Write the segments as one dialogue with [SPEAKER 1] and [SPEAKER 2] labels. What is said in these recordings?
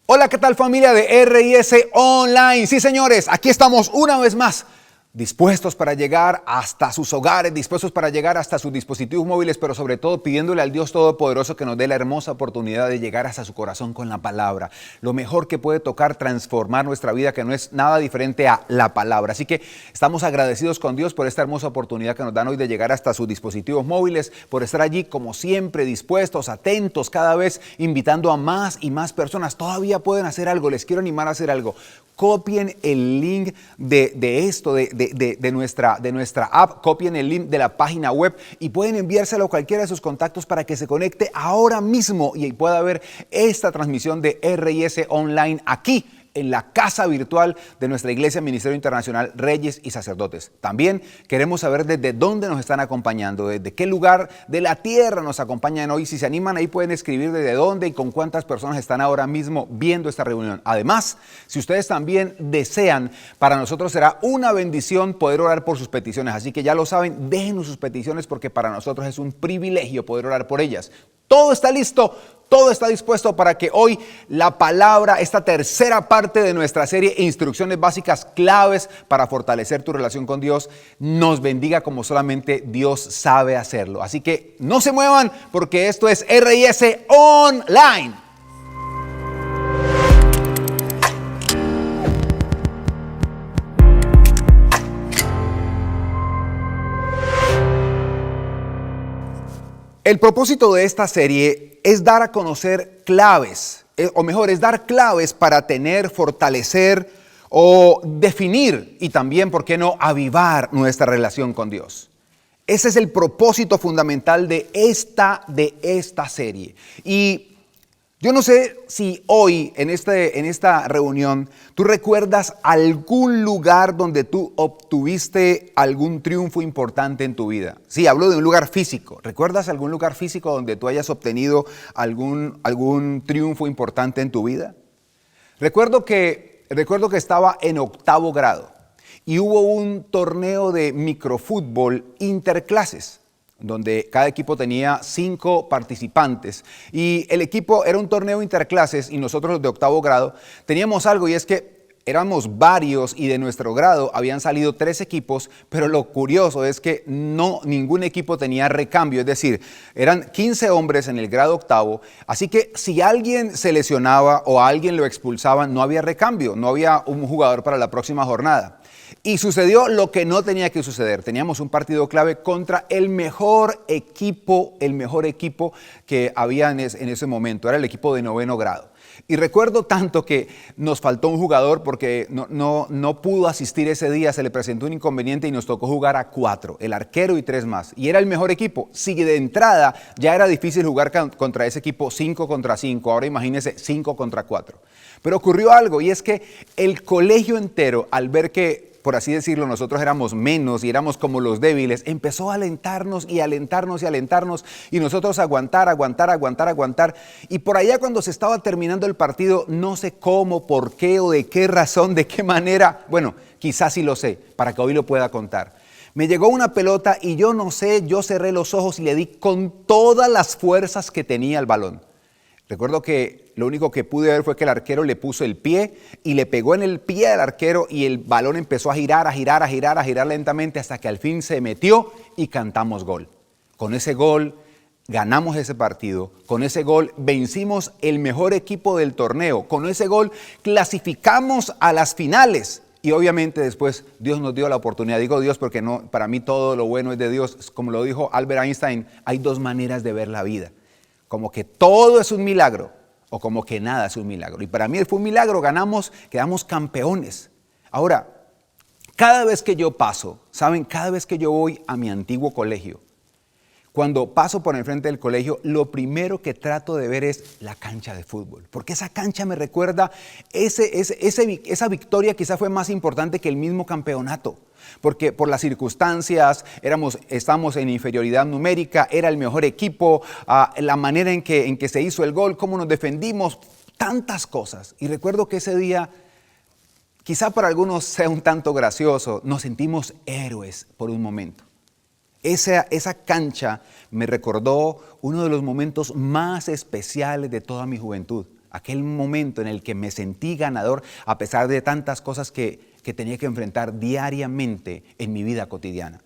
[SPEAKER 1] Hola, ¿qué tal familia de RIS Online? Sí, señores, aquí estamos una vez más, dispuestos para llegar hasta sus hogares, dispuestos para llegar hasta sus dispositivos móviles, pero sobre todo pidiéndole al Dios Todopoderoso que nos dé la hermosa oportunidad de llegar hasta su corazón con la palabra. Lo mejor que puede tocar transformar nuestra vida, que no es nada diferente a la palabra. Así que estamos agradecidos con Dios por esta hermosa oportunidad que nos dan hoy de llegar hasta sus dispositivos móviles, por estar allí como siempre, dispuestos, atentos, cada vez invitando a más y más personas. Todavía pueden hacer algo, les quiero animar a hacer algo. Copien el link de nuestra app, copien el link de la página web y pueden enviárselo a cualquiera de sus contactos para que se conecte ahora mismo y pueda ver esta transmisión de RIS Online aquí en la casa virtual de nuestra Iglesia Ministerio Internacional Reyes y Sacerdotes. También queremos saber desde dónde nos están acompañando, desde qué lugar de la tierra nos acompañan hoy. Si se animan, ahí pueden escribir desde dónde y con cuántas personas están ahora mismo viendo esta reunión. Además, si ustedes también desean, para nosotros será una bendición poder orar por sus peticiones. Así que ya lo saben, déjenos sus peticiones porque para nosotros es un privilegio poder orar por ellas. Todo está listo, todo está dispuesto para que hoy la palabra, esta tercera parte de nuestra serie Instrucciones Básicas Claves para fortalecer tu relación con Dios, nos bendiga como solamente Dios sabe hacerlo. Así que no se muevan porque esto es RIS Online. El propósito de esta serie es dar a conocer claves, o mejor, es dar claves para tener, fortalecer o definir y también, ¿por qué no?, avivar nuestra relación con Dios. Ese es el propósito fundamental de esta serie. Y yo no sé si hoy, en esta reunión, tú recuerdas algún lugar donde tú obtuviste algún triunfo importante en tu vida. Sí, hablo de un lugar físico. ¿Recuerdas algún lugar físico donde tú hayas obtenido algún triunfo importante en tu vida? Recuerdo que estaba en 8º grado y hubo un torneo de microfútbol interclases, donde cada equipo tenía 5 participantes y el equipo era un torneo interclases y nosotros los de 8º grado teníamos algo y es que éramos varios y de nuestro grado habían salido 3 equipos, pero lo curioso es que ningún equipo tenía recambio, es decir, eran 15 hombres en el grado 8º, así que si alguien se lesionaba o a alguien lo expulsaban, no había recambio, no había un jugador para la próxima jornada. Y sucedió lo que no tenía que suceder. Teníamos un partido clave contra el mejor equipo que había en ese momento. Era el equipo de 9º grado. Y recuerdo tanto que nos faltó un jugador porque no pudo asistir ese día, se le presentó un inconveniente y nos tocó jugar a 4, el arquero y 3 más. Y era el mejor equipo. Si de entrada ya era difícil jugar contra ese equipo 5 contra 5, ahora imagínense 5 contra 4. Pero ocurrió algo y es que el colegio entero, al ver que, por así decirlo, nosotros éramos menos y éramos como los débiles, empezó a alentarnos y alentarnos y alentarnos y nosotros aguantar. Y por allá cuando se estaba terminando el partido, no sé cómo, por qué o de qué razón, de qué manera, bueno, quizás sí lo sé, para que hoy lo pueda contar. Me llegó una pelota y yo no sé, yo cerré los ojos y le di con todas las fuerzas que tenía al balón. Recuerdo que lo único que pude ver fue que el arquero le puso el pie y le pegó en el pie del arquero y el balón empezó a girar lentamente hasta que al fin se metió y cantamos gol. Con ese gol ganamos ese partido, con ese gol vencimos el mejor equipo del torneo, con ese gol clasificamos a las finales. Y obviamente después Dios nos dio la oportunidad. Digo Dios porque no, para mí todo lo bueno es de Dios. Como lo dijo Albert Einstein, hay 2 maneras de ver la vida. Como que todo es un milagro o como que nada es un milagro. Y para mí fue un milagro, ganamos, quedamos campeones. Ahora, cada vez que yo paso, ¿saben? Cada vez que yo voy a mi antiguo colegio, cuando paso por el frente del colegio, lo primero que trato de ver es la cancha de fútbol. Porque esa cancha me recuerda, esa victoria quizá fue más importante que el mismo campeonato. Porque por las circunstancias, estamos en inferioridad numérica, era el mejor equipo, la manera en que se hizo el gol, cómo nos defendimos, tantas cosas. Y recuerdo que ese día, quizá para algunos sea un tanto gracioso, nos sentimos héroes por un momento. Esa cancha me recordó uno de los momentos más especiales de toda mi juventud. aquel momento en el que me sentí ganador a pesar de tantas cosas que tenía que enfrentar diariamente en mi vida cotidiana.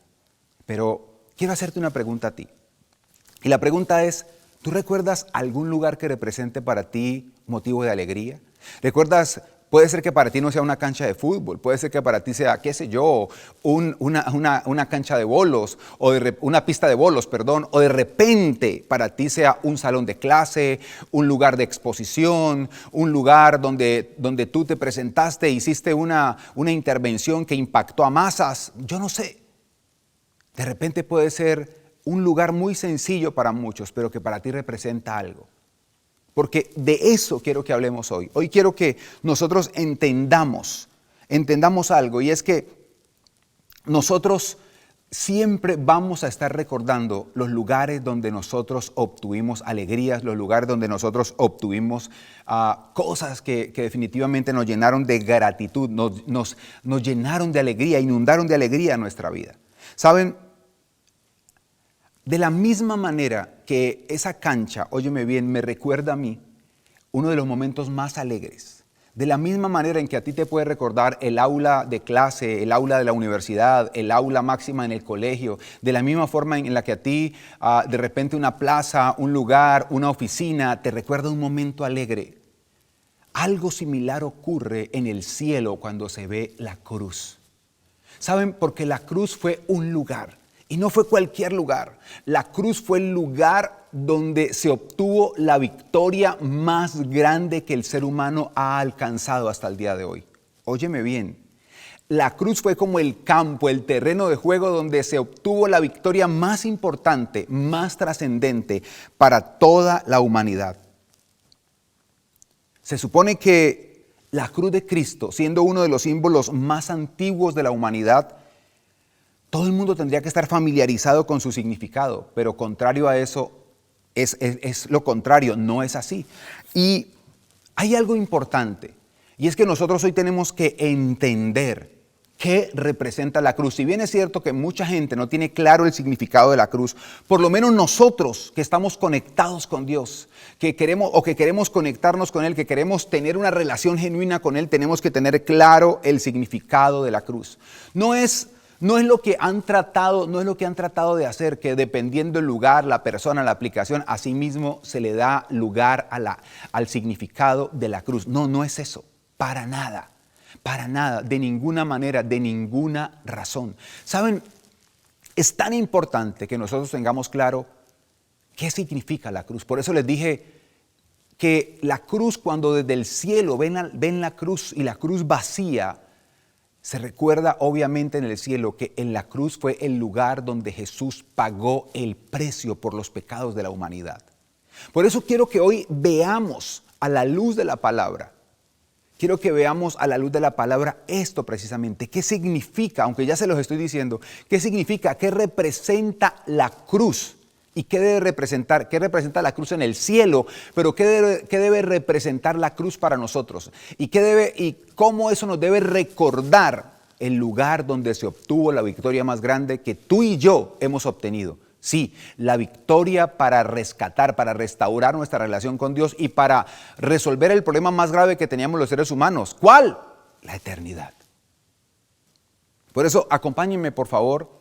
[SPEAKER 1] Pero quiero hacerte una pregunta a ti. Y la pregunta es, ¿tú recuerdas algún lugar que represente para ti motivo de alegría? ¿Recuerdas? Puede ser que para ti no sea una cancha de fútbol, puede ser que para ti sea, qué sé yo, una cancha de bolos, o una pista de bolos, perdón, o de repente para ti sea un salón de clase, un lugar de exposición, un lugar donde tú te presentaste, hiciste una intervención que impactó a masas, yo no sé. De repente puede ser un lugar muy sencillo para muchos, pero que para ti representa algo. Porque de eso quiero que hablemos hoy. Hoy quiero que nosotros entendamos algo, y es que nosotros siempre vamos a estar recordando los lugares donde nosotros obtuvimos alegrías, los lugares donde nosotros obtuvimos cosas que definitivamente nos llenaron de gratitud, nos llenaron de alegría, inundaron de alegría nuestra vida. ¿Saben? De la misma manera que esa cancha, óyeme bien, me recuerda a mí uno de los momentos más alegres. De la misma manera en que a ti te puede recordar el aula de clase, el aula de la universidad, el aula máxima en el colegio. De la misma forma en la que a ti de repente una plaza, un lugar, una oficina te recuerda un momento alegre. Algo similar ocurre en el cielo cuando se ve la cruz. ¿Saben? Porque la cruz fue un lugar. Y no fue cualquier lugar. La cruz fue el lugar donde se obtuvo la victoria más grande que el ser humano ha alcanzado hasta el día de hoy. Óyeme bien, la cruz fue como el campo, el terreno de juego donde se obtuvo la victoria más importante, más trascendente para toda la humanidad. Se supone que la cruz de Cristo, siendo uno de los símbolos más antiguos de la humanidad, todo el mundo tendría que estar familiarizado con su significado, pero contrario a eso, es lo contrario, no es así. Y hay algo importante, y es que nosotros hoy tenemos que entender qué representa la cruz. Si bien es cierto que mucha gente no tiene claro el significado de la cruz, por lo menos nosotros que estamos conectados con Dios, que queremos conectarnos con Él, que queremos tener una relación genuina con Él, tenemos que tener claro el significado de la cruz. No es lo que han tratado de hacer, que dependiendo del lugar, la persona, la aplicación, asimismo se le da lugar al significado de la cruz. No es eso, para nada, de ninguna manera, de ninguna razón. ¿Saben? Es tan importante que nosotros tengamos claro qué significa la cruz. Por eso les dije que la cruz, cuando desde el cielo ven la cruz y la cruz vacía, se recuerda obviamente en el cielo que en la cruz fue el lugar donde Jesús pagó el precio por los pecados de la humanidad. Por eso quiero que hoy veamos a la luz de la palabra. Quiero que veamos a la luz de la palabra esto precisamente. ¿Qué significa? Aunque ya se los estoy diciendo. ¿Qué significa? ¿Qué representa la cruz? ¿Y qué debe representar? ¿Qué representa la cruz en el cielo? Pero ¿qué debe representar la cruz para nosotros? ¿Y cómo eso nos debe recordar el lugar donde se obtuvo la victoria más grande que tú y yo hemos obtenido? Sí, la victoria para rescatar, para restaurar nuestra relación con Dios y para resolver el problema más grave que teníamos los seres humanos. ¿Cuál? La eternidad. Por eso, acompáñenme por favor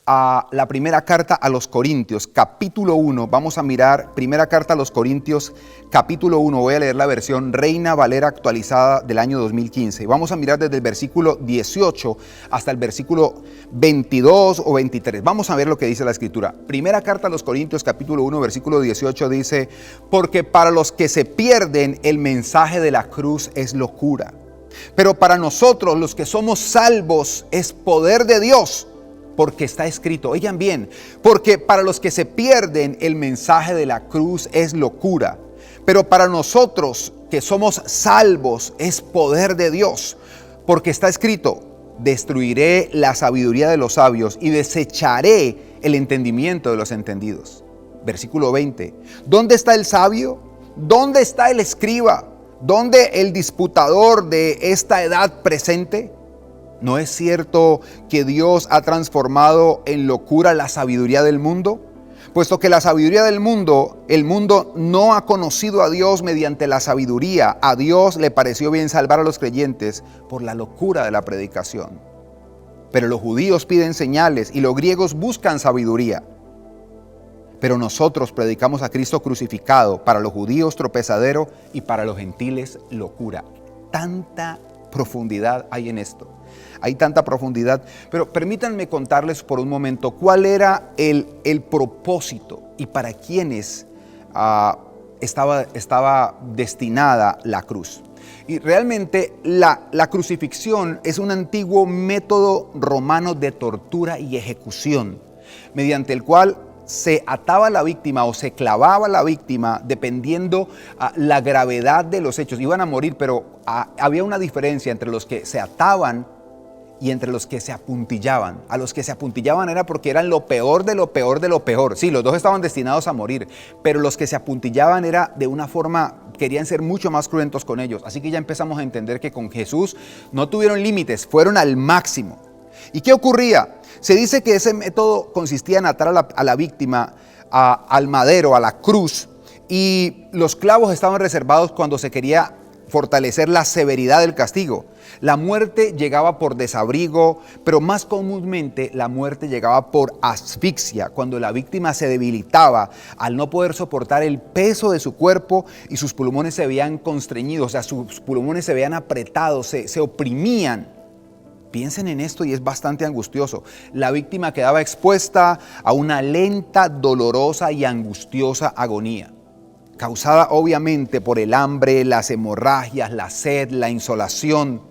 [SPEAKER 1] a la primera carta a los Corintios, capítulo 1. Vamos a mirar primera carta a los Corintios, capítulo 1. Voy a leer la versión Reina Valera actualizada del año 2015. Vamos a mirar desde el versículo 18 hasta el versículo 22 o 23. Vamos a ver lo que dice la Escritura. Primera carta a los Corintios, capítulo 1, versículo 18 dice: porque para los que se pierden el mensaje de la cruz es locura, pero para nosotros los que somos salvos es poder de Dios. Porque está escrito, oigan bien, porque para los que se pierden el mensaje de la cruz es locura, pero para nosotros que somos salvos es poder de Dios. Porque está escrito, destruiré la sabiduría de los sabios y desecharé el entendimiento de los entendidos. Versículo 20, ¿dónde está el sabio? ¿Dónde está el escriba? ¿Dónde el disputador de esta edad presente? ¿No es cierto que Dios ha transformado en locura la sabiduría del mundo? Puesto que la sabiduría del mundo, el mundo no ha conocido a Dios mediante la sabiduría. A Dios le pareció bien salvar a los creyentes por la locura de la predicación. Pero los judíos piden señales y los griegos buscan sabiduría. Pero nosotros predicamos a Cristo crucificado, para los judíos tropezadero y para los gentiles locura. Tanta profundidad hay en esto. Hay tanta profundidad. Pero permítanme contarles por un momento cuál era el propósito y para quiénes estaba destinada la cruz. Y realmente la crucifixión es un antiguo método romano de tortura y ejecución, mediante el cual se ataba a la víctima o se clavaba a la víctima dependiendo la gravedad de los hechos. Iban a morir, pero había una diferencia entre los que se ataban y entre los que se apuntillaban. A los que se apuntillaban era porque eran lo peor de lo peor de lo peor. Sí, los dos estaban destinados a morir, pero los que se apuntillaban era de una forma, querían ser mucho más cruentos con ellos. Así que ya empezamos a entender que con Jesús no tuvieron límites, fueron al máximo. ¿Y qué ocurría? Se dice que ese método consistía en atar a la víctima al madero, a la cruz, y los clavos estaban reservados cuando se quería fortalecer la severidad del castigo. La muerte llegaba por desabrigo, pero más comúnmente la muerte llegaba por asfixia, cuando la víctima se debilitaba al no poder soportar el peso de su cuerpo y sus pulmones se veían constreñidos, o sea, sus pulmones se veían apretados, se oprimían. Piensen en esto y es bastante angustioso. La víctima quedaba expuesta a una lenta, dolorosa y angustiosa agonía, causada obviamente por el hambre, las hemorragias, la sed, la insolación.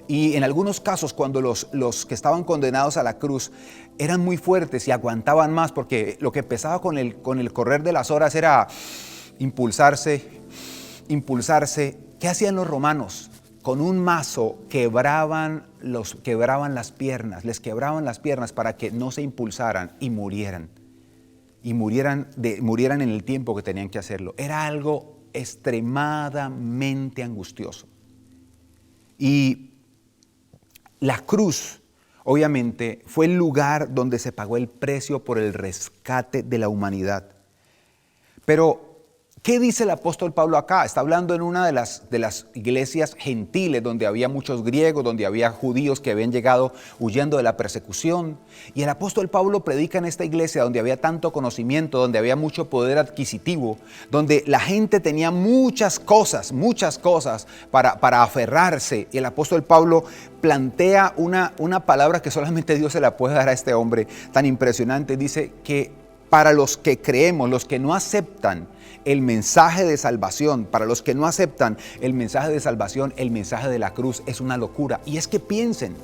[SPEAKER 1] Y en algunos casos, cuando los que estaban condenados a la cruz eran muy fuertes y aguantaban más, porque lo que empezaba con el correr de las horas era impulsarse. ¿Qué hacían los romanos? Con un mazo quebraban las piernas, les quebraban las piernas para que no se impulsaran y murieran. Y murieran en el tiempo que tenían que hacerlo. Era algo extremadamente angustioso. Y la cruz, obviamente, fue el lugar donde se pagó el precio por el rescate de la humanidad. Pero ¿qué dice el apóstol Pablo acá? Está hablando en una de las iglesias gentiles donde había muchos griegos, donde había judíos que habían llegado huyendo de la persecución. Y el apóstol Pablo predica en esta iglesia donde había tanto conocimiento, donde había mucho poder adquisitivo, donde la gente tenía muchas cosas para aferrarse. Y el apóstol Pablo plantea una palabra que solamente Dios se la puede dar a este hombre tan impresionante. Dice que para los que creemos, los que no aceptan el mensaje de salvación, para los que no aceptan el mensaje de salvación, el mensaje de la cruz es una locura. Y es que piensen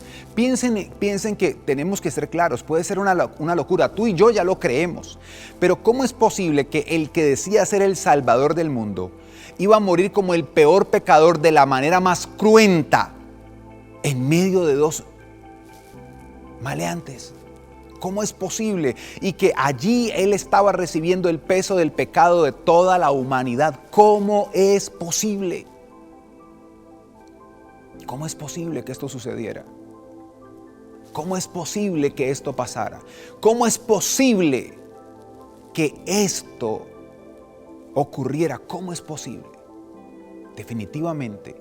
[SPEAKER 1] que tenemos que ser claros, puede ser una locura, tú y yo ya lo creemos, pero ¿cómo es posible que el que decía ser el salvador del mundo iba a morir como el peor pecador de la manera más cruenta en medio de dos maleantes? ¿Cómo es posible? Y que allí él estaba recibiendo el peso del pecado de toda la humanidad. ¿Cómo es posible? ¿Cómo es posible que esto sucediera? ¿Cómo es posible que esto pasara? ¿Cómo es posible que esto ocurriera? ¿Cómo es posible? Definitivamente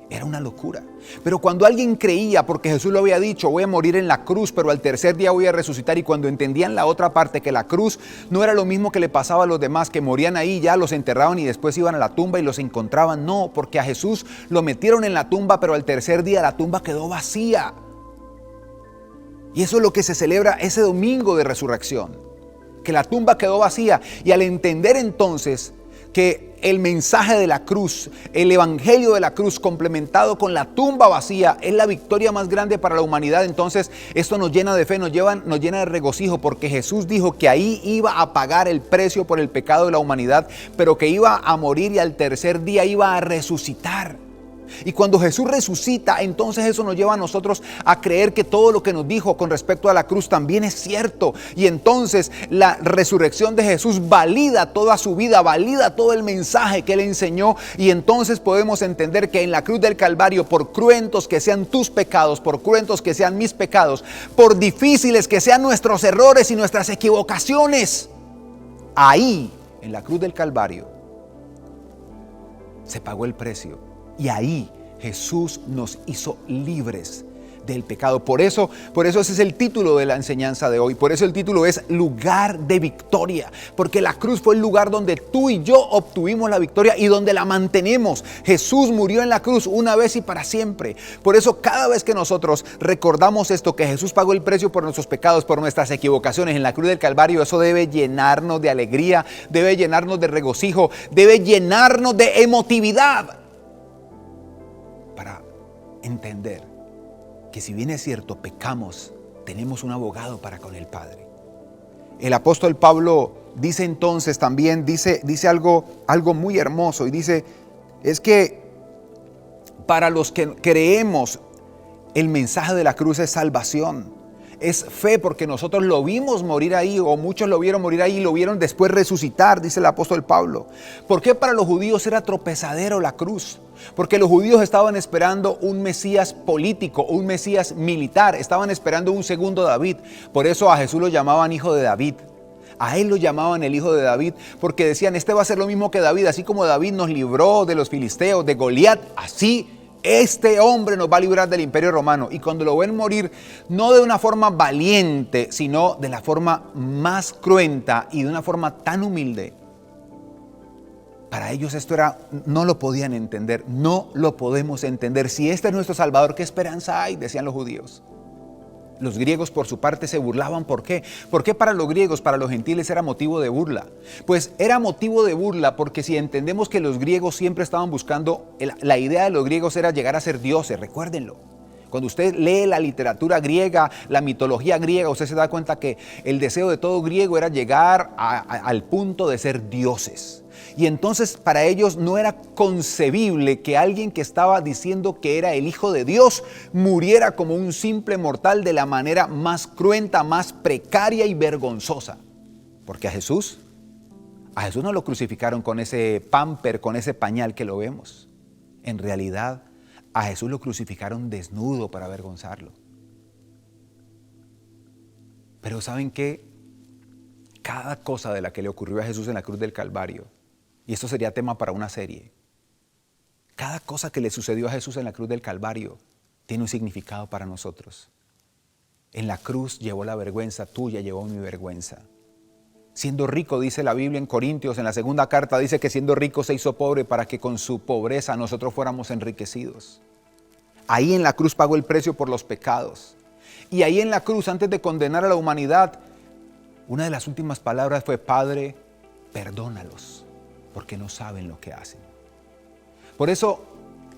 [SPEAKER 1] era una locura. Pero cuando alguien creía, porque Jesús lo había dicho, voy a morir en la cruz, pero al tercer día voy a resucitar, y cuando entendían la otra parte, que la cruz no era lo mismo que le pasaba a los demás, que morían ahí, ya los enterraban y después iban a la tumba y los encontraban. No, porque a Jesús lo metieron en la tumba, pero al tercer día la tumba quedó vacía. Y eso es lo que se celebra ese domingo de resurrección, que la tumba quedó vacía. Y al entender entonces que el mensaje de la cruz, el evangelio de la cruz complementado con la tumba vacía es la victoria más grande para la humanidad, entonces esto nos llena de fe, nos llena de regocijo, porque Jesús dijo que ahí iba a pagar el precio por el pecado de la humanidad, pero que iba a morir y al tercer día iba a resucitar. Y cuando Jesús resucita, entonces eso nos lleva a nosotros a creer que todo lo que nos dijo con respecto a la cruz también es cierto. Y entonces la resurrección de Jesús valida toda su vida, valida todo el mensaje que Él enseñó. Y entonces podemos entender que en la cruz del Calvario, por cruentos que sean tus pecados, por cruentos que sean mis pecados, por difíciles que sean nuestros errores y nuestras equivocaciones, ahí, en la cruz del Calvario, se pagó el precio. Y ahí Jesús nos hizo libres del pecado. Por eso ese es el título de la enseñanza de hoy. Por eso el título es lugar de victoria. Porque la cruz fue el lugar donde tú y yo obtuvimos la victoria y donde la mantenemos. Jesús murió en la cruz una vez y para siempre. Por eso cada vez que nosotros recordamos esto, que Jesús pagó el precio por nuestros pecados, por nuestras equivocaciones en la cruz del Calvario, eso debe llenarnos de alegría, debe llenarnos de regocijo, debe llenarnos de emotividad. Para entender que si bien es cierto, pecamos, tenemos un abogado para con el Padre. El apóstol Pablo dice entonces también, dice algo muy hermoso y dice, es que para los que creemos, el mensaje de la cruz es salvación. Es fe porque nosotros lo vimos morir ahí, o muchos lo vieron morir ahí y lo vieron después resucitar, dice el apóstol Pablo. ¿Por qué para los judíos era tropezadero la cruz? Porque los judíos estaban esperando un Mesías político, un Mesías militar, estaban esperando un segundo David. Por eso a Jesús lo llamaban hijo de David. A él lo llamaban el hijo de David, porque decían, este va a ser lo mismo que David, así como David nos libró de los filisteos, de Goliat, así este hombre nos va a librar del imperio romano. Y cuando lo ven morir, no de una forma valiente, sino de la forma más cruenta y de una forma tan humilde, para ellos esto era, no lo podían entender, no lo podemos entender. Si este es nuestro Salvador, ¿qué esperanza hay?, decían los judíos. Los griegos por su parte se burlaban. ¿Por qué? ¿Por qué para los griegos, para los gentiles era motivo de burla? Pues era motivo de burla porque si entendemos que los griegos siempre estaban buscando, la idea de los griegos era llegar a ser dioses, recuérdenlo. Cuando usted lee la literatura griega, la mitología griega, usted se da cuenta que el deseo de todo griego era llegar al punto de ser dioses. Y entonces para ellos no era concebible que alguien que estaba diciendo que era el Hijo de Dios muriera como un simple mortal de la manera más cruenta, más precaria y vergonzosa. Porque a Jesús no lo crucificaron con ese pamper, con ese pañal que lo vemos. En realidad, a Jesús lo crucificaron desnudo para avergonzarlo. Pero ¿saben qué? Cada cosa de la que le ocurrió a Jesús en la cruz del Calvario, y esto sería tema para una serie, cada cosa que le sucedió a Jesús en la cruz del Calvario tiene un significado para nosotros. En la cruz llevó la vergüenza tuya, llevó mi vergüenza. Siendo rico, dice la Biblia en Corintios, en la segunda carta, dice que siendo rico se hizo pobre para que con su pobreza nosotros fuéramos enriquecidos. Ahí en la cruz pagó el precio por los pecados. Y ahí en la cruz, antes de condenar a la humanidad, una de las últimas palabras fue: Padre, perdónalos, porque no saben lo que hacen. Por eso,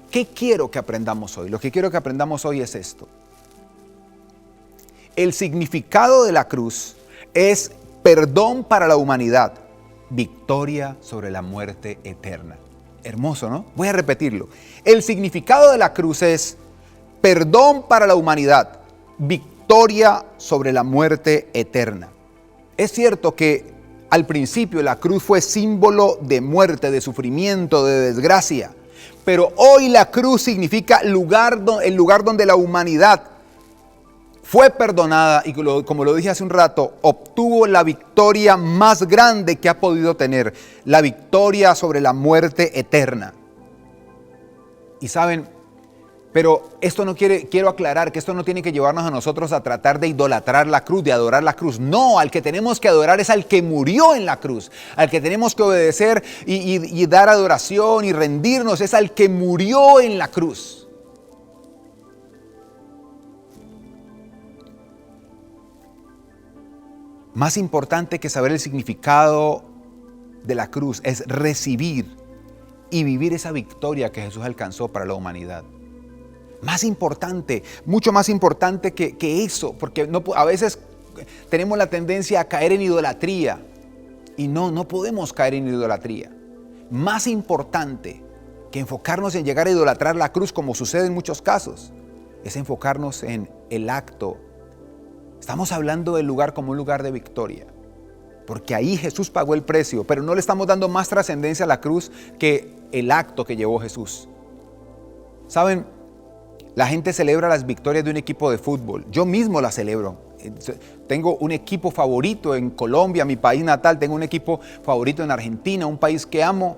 [SPEAKER 1] ¿qué quiero que aprendamos hoy? Lo que quiero que aprendamos hoy es esto. El significado de la cruz es perdón para la humanidad, victoria sobre la muerte eterna. Hermoso, ¿no? Voy a repetirlo. El significado de la cruz es perdón para la humanidad, victoria sobre la muerte eterna. Es cierto que al principio la cruz fue símbolo de muerte, de sufrimiento, de desgracia. Pero hoy la cruz significa el lugar donde la humanidad fue perdonada y, como lo dije hace un rato, obtuvo la victoria más grande que ha podido tener, la victoria sobre la muerte eterna. Y saben, pero esto no quiero aclarar que esto no tiene que llevarnos a nosotros a tratar de idolatrar la cruz, de adorar la cruz. No, al que tenemos que adorar es al que murió en la cruz. Al que tenemos que obedecer y dar adoración y rendirnos es al que murió en la cruz. Más importante que saber el significado de la cruz es recibir y vivir esa victoria que Jesús alcanzó para la humanidad. Más importante, mucho más importante que eso, porque a veces tenemos la tendencia a caer en idolatría y no podemos caer en idolatría. Más importante que enfocarnos en llegar a idolatrar la cruz, como sucede en muchos casos, es enfocarnos en el acto. Estamos hablando del lugar como un lugar de victoria, porque ahí Jesús pagó el precio, pero no le estamos dando más trascendencia a la cruz que el acto que llevó Jesús. ¿Saben? La gente celebra las victorias de un equipo de fútbol. Yo mismo las celebro. Tengo un equipo favorito en Colombia, mi país natal. Tengo un equipo favorito en Argentina, un país que amo.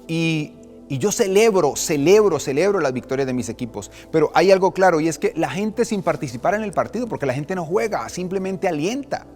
[SPEAKER 1] Y yo celebro las victorias de mis equipos. Pero hay algo claro, y es que la gente, sin participar en el partido, porque la gente no juega, simplemente alienta.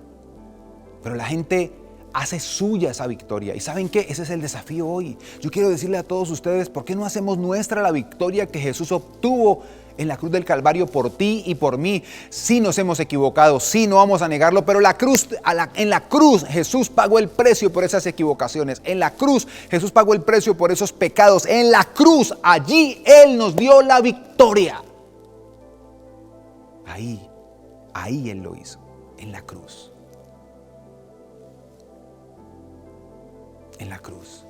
[SPEAKER 1] Pero la gente hace suya esa victoria. ¿Y saben qué? Ese es el desafío hoy. Yo quiero decirle a todos ustedes, ¿por qué no hacemos nuestra la victoria que Jesús obtuvo en la cruz del Calvario por ti y por mí? Sí nos hemos equivocado, sí, no vamos a negarlo, pero en la cruz Jesús pagó el precio por esas equivocaciones. En la cruz Jesús pagó el precio por esos pecados. En la cruz, allí Él nos dio la victoria. Ahí Él lo hizo, en la cruz. En la cruz.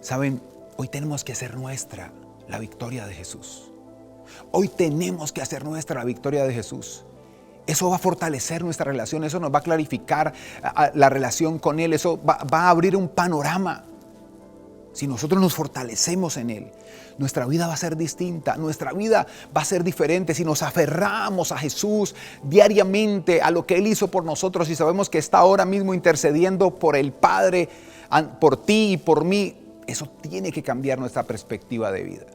[SPEAKER 1] ¿Saben? Hoy tenemos que hacer nuestra la victoria de Jesús. Hoy tenemos que hacer nuestra la victoria de Jesús. Eso va a fortalecer nuestra relación, eso nos va a clarificar la relación con Él, eso va a abrir un panorama. Si nosotros nos fortalecemos en Él, nuestra vida va a ser distinta, nuestra vida va a ser diferente. Si nos aferramos a Jesús diariamente, a lo que Él hizo por nosotros, y sabemos que está ahora mismo intercediendo por el Padre, por ti y por mí, eso tiene que cambiar nuestra perspectiva de vida.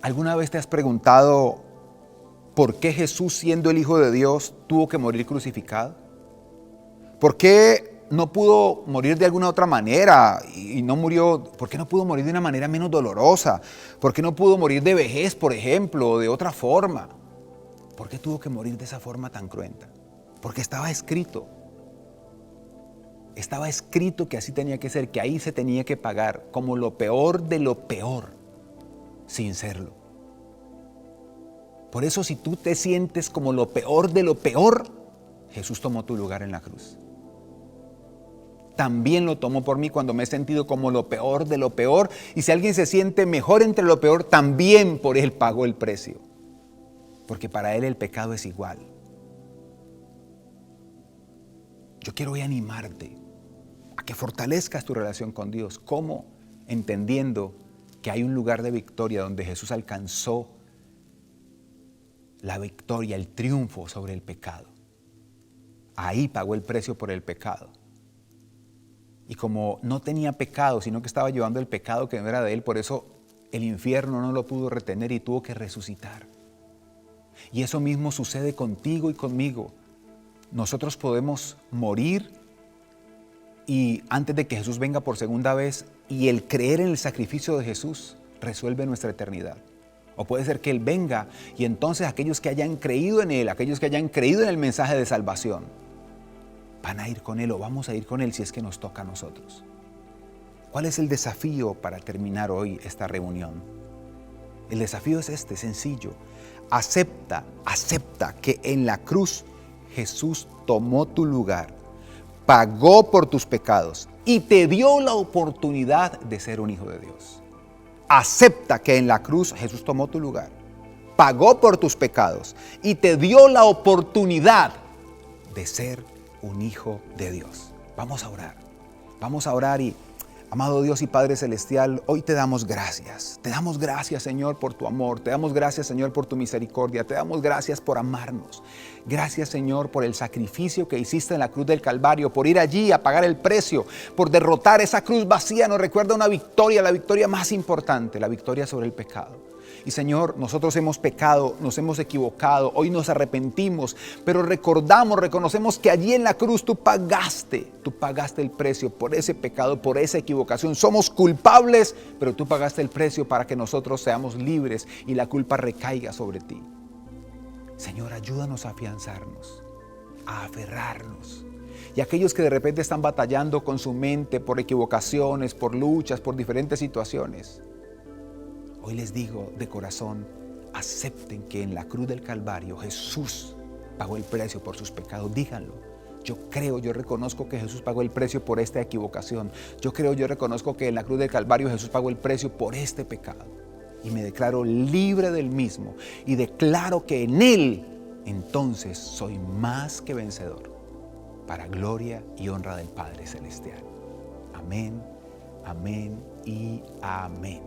[SPEAKER 1] ¿Alguna vez te has preguntado por qué Jesús, siendo el Hijo de Dios, tuvo que morir crucificado? ¿Por qué no pudo morir de alguna otra manera y no murió? ¿Por qué no pudo morir de una manera menos dolorosa? ¿Por qué no pudo morir de vejez, por ejemplo, o de otra forma? ¿Por qué tuvo que morir de esa forma tan cruenta? Porque estaba escrito. Estaba escrito que así tenía que ser, que ahí se tenía que pagar como lo peor de lo peor, sin serlo. Por eso, si tú te sientes como lo peor de lo peor, Jesús tomó tu lugar en la cruz. También lo tomó por mí cuando me he sentido como lo peor de lo peor. Y si alguien se siente mejor entre lo peor, también por Él pagó el precio. Porque para Él el pecado es igual. Yo quiero hoy animarte a que fortalezcas tu relación con Dios. ¿Cómo? Entendiendo que hay un lugar de victoria donde Jesús alcanzó la victoria, el triunfo sobre el pecado. Ahí pagó el precio por el pecado. Y como no tenía pecado, sino que estaba llevando el pecado que no era de Él, por eso el infierno no lo pudo retener y tuvo que resucitar. Y eso mismo sucede contigo y conmigo. Nosotros podemos morir y antes de que Jesús venga por segunda vez, y el creer en el sacrificio de Jesús resuelve nuestra eternidad. O puede ser que Él venga y entonces aquellos que hayan creído en Él, aquellos que hayan creído en el mensaje de salvación, van a ir con Él o vamos a ir con Él si es que nos toca a nosotros. ¿Cuál es el desafío para terminar hoy esta reunión? El desafío es este, sencillo. Acepta que en la cruz Jesús tomó tu lugar, pagó por tus pecados y te dio la oportunidad de ser un hijo de Dios. Acepta que en la cruz Jesús tomó tu lugar, pagó por tus pecados y te dio la oportunidad de ser un hijo de Dios. Vamos a orar y, amado Dios y Padre Celestial, hoy te damos gracias. Te damos gracias, Señor, por tu amor. Te damos gracias, Señor, por tu misericordia. Te damos gracias por amarnos. Gracias, Señor, por el sacrificio que hiciste en la cruz del Calvario, por ir allí a pagar el precio, por derrotar esa cruz vacía. Nos recuerda una victoria, la victoria más importante, la victoria sobre el pecado. Y Señor, nosotros hemos pecado, nos hemos equivocado, hoy nos arrepentimos, pero reconocemos que allí en la cruz tú pagaste el precio por ese pecado, por esa equivocación. Somos culpables, pero tú pagaste el precio para que nosotros seamos libres y la culpa recaiga sobre ti. Señor, ayúdanos a afianzarnos, a aferrarnos. Y aquellos que de repente están batallando con su mente por equivocaciones, por luchas, por diferentes situaciones, hoy les digo de corazón, acepten que en la cruz del Calvario Jesús pagó el precio por sus pecados. Díganlo. Yo creo, yo reconozco que Jesús pagó el precio por esta equivocación. Yo creo, yo reconozco que en la cruz del Calvario Jesús pagó el precio por este pecado. Y me declaro libre del mismo. Y declaro que en Él, entonces, soy más que vencedor. Para gloria y honra del Padre Celestial. Amén, amén y amén.